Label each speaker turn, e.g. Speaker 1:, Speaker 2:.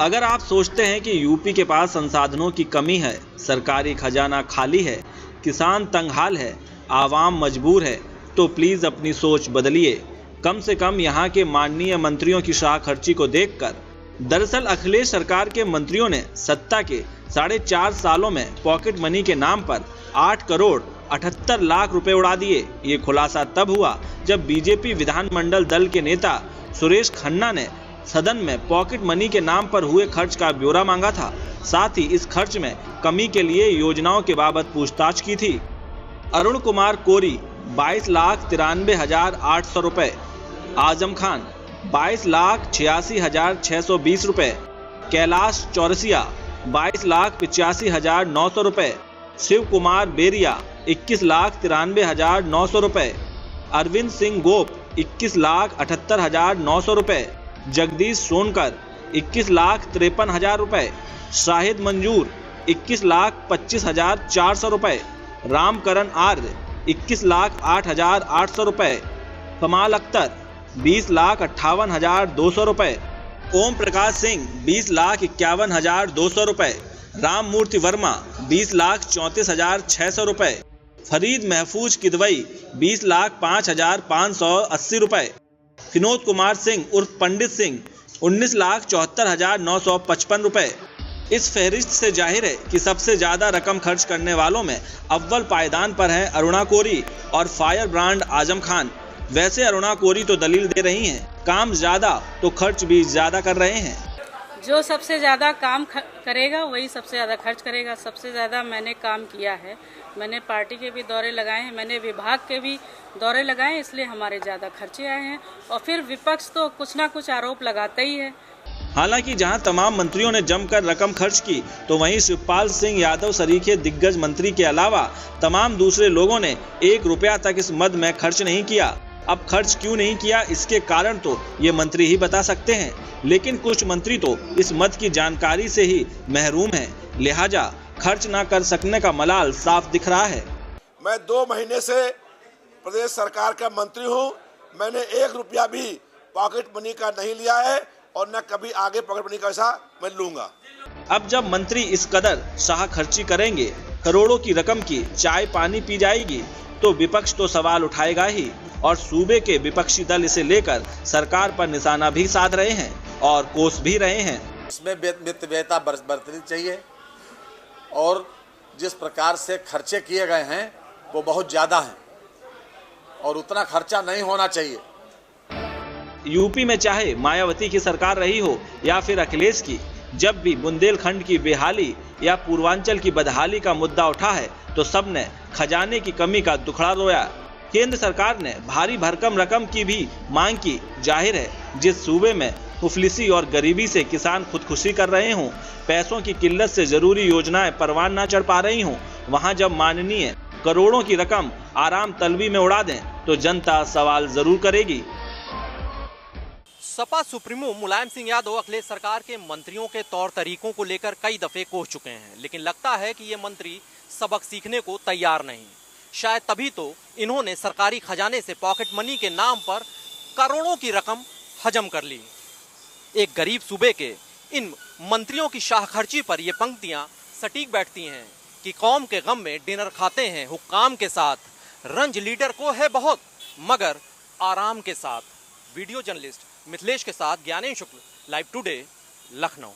Speaker 1: अगर आप सोचते हैं कि यूपी के पास संसाधनों की कमी है, सरकारी खजाना खाली है, किसान तंगहाल है, आवाम मजबूर है, तो प्लीज़ अपनी सोच बदलिए। कम से कम यहाँ के माननीय मंत्रियों की शाह खर्ची को देखकर। दरअसल अखिलेश सरकार के मंत्रियों ने सत्ता के 4.5 सालों में पॉकेट मनी के नाम पर 8 करोड़ 78 लाख रुपए उड़ा दिए। ये खुलासा तब हुआ जब बीजेपी विधानमंडल दल के नेता सुरेश खन्ना ने सदन में पॉकेट मनी के नाम पर हुए खर्च का ब्यौरा मांगा था। साथ ही इस खर्च में कमी के लिए योजनाओं के बाबत पूछताछ की थी। अरुण कुमार कोरी 22,93,800 रुपए, आजम खान 22,86,620 रुपए, कैलाश चौरसिया 22,85,900 रुपए, शिव कुमार बेरिया 21,93,900 रुपए, अरविंद सिंह गोप 21,78,900 रुपए, जगदीश सोनकर 21,53,000 रुपए, शाहिद मंजूर 21,25,400 रुपए, रामकरण आर्य 21,08,800 रुपए, कमाल अख्तर 20,58,200 रुपए, ओम प्रकाश सिंह 20,51,200 रुपए, राम मूर्ति वर्मा 20,34,600 रुपए, फरीद महफूज किदवई 20,05,580 रुपए, विनोद कुमार सिंह उर्फ पंडित सिंह 19,74,955 रुपए। इस फहरिस्त से जाहिर है कि सबसे ज्यादा रकम खर्च करने वालों में अव्वल पायदान पर हैं अरुणा कोरी और फायर ब्रांड आजम खान। वैसे अरुणा कोरी तो दलील दे रही हैं, काम ज्यादा तो खर्च भी ज्यादा कर रहे हैं।
Speaker 2: जो सबसे ज़्यादा काम करेगा वही सबसे ज़्यादा खर्च करेगा। सबसे ज़्यादा मैंने काम किया है, मैंने पार्टी के भी दौरे लगाए हैं, मैंने विभाग के भी दौरे लगाए हैं, इसलिए हमारे ज़्यादा खर्चे आए हैं। और फिर विपक्ष तो कुछ ना कुछ आरोप लगाता ही है।
Speaker 1: हालांकि जहां तमाम मंत्रियों ने जमकर रकम खर्च की, तो वहीं शिवपाल सिंह यादव सरीखे दिग्गज मंत्री के अलावा तमाम दूसरे लोगों ने 1 रुपया तक इस मद में खर्च नहीं किया। अब खर्च क्यों नहीं किया, इसके कारण तो ये मंत्री ही बता सकते हैं, लेकिन कुछ मंत्री तो इस मद की जानकारी से ही महरूम हैं, लिहाजा खर्च ना कर सकने का मलाल साफ दिख रहा है।
Speaker 3: मैं 2 महीने से प्रदेश सरकार का मंत्री हूं, मैंने 1 रुपया भी पॉकेट मनी का नहीं लिया है और न कभी आगे पॉकेट मनी का पैसा मैं लूंगा।
Speaker 1: अब जब मंत्री इस कदर शाह खर्ची करेंगे, करोड़ों की रकम की चाय पानी पी जाएगी, तो विपक्ष तो सवाल उठाएगा ही, और सूबे के विपक्षी दल इसे लेकर सरकार पर निशाना भी साध रहे हैं और कोस भी रहे हैं।
Speaker 4: इसमें मितव्ययिता बरतनी चाहिए और जिस प्रकार से खर्चे किए गए हैं वो बहुत ज़्यादा हैं और उतना खर्चा नहीं होना चाहिए।
Speaker 1: यूपी में चाहे मायावती की सरकार रही हो या फिर अखिलेश की, जब भी बुंदेलखंड की बेहाली या पूर्वांचल की बदहाली का मुद्दा उठा है तो सबने खजाने की कमी का दुखड़ा रोया। केंद्र सरकार ने भारी भरकम रकम की भी मांग की। जाहिर है जिस सूबे में मुफलिसी और गरीबी से किसान खुदकुशी कर रहे हों, पैसों की किल्लत से जरूरी योजनाएं परवान ना चढ़ पा रही हों, वहां जब माननीय करोड़ों की रकम आराम तलबी में उड़ा दें तो जनता सवाल जरूर करेगी।
Speaker 5: सपा सुप्रीमो मुलायम सिंह यादव अखिलेश सरकार के मंत्रियों के तौर तरीकों को लेकर कई दफे कोस चुके हैं, लेकिन लगता है कि ये मंत्री सबक सीखने को तैयार नहीं। शायद तभी तो इन्होंने सरकारी खजाने से पॉकेट मनी के नाम पर करोड़ों की रकम हजम कर ली। एक गरीब सूबे के इन मंत्रियों की शाह खर्ची पर ये पंक्तियां सटीक बैठती हैं कि कौम के गम में डिनर खाते हैं हुक्काम के साथ, रंज लीडर को है बहुत मगर आराम के साथ। वीडियो जर्नलिस्ट मिथिलेश के साथ ज्ञानेश शुक्ल, लाइव टुडे, लखनऊ।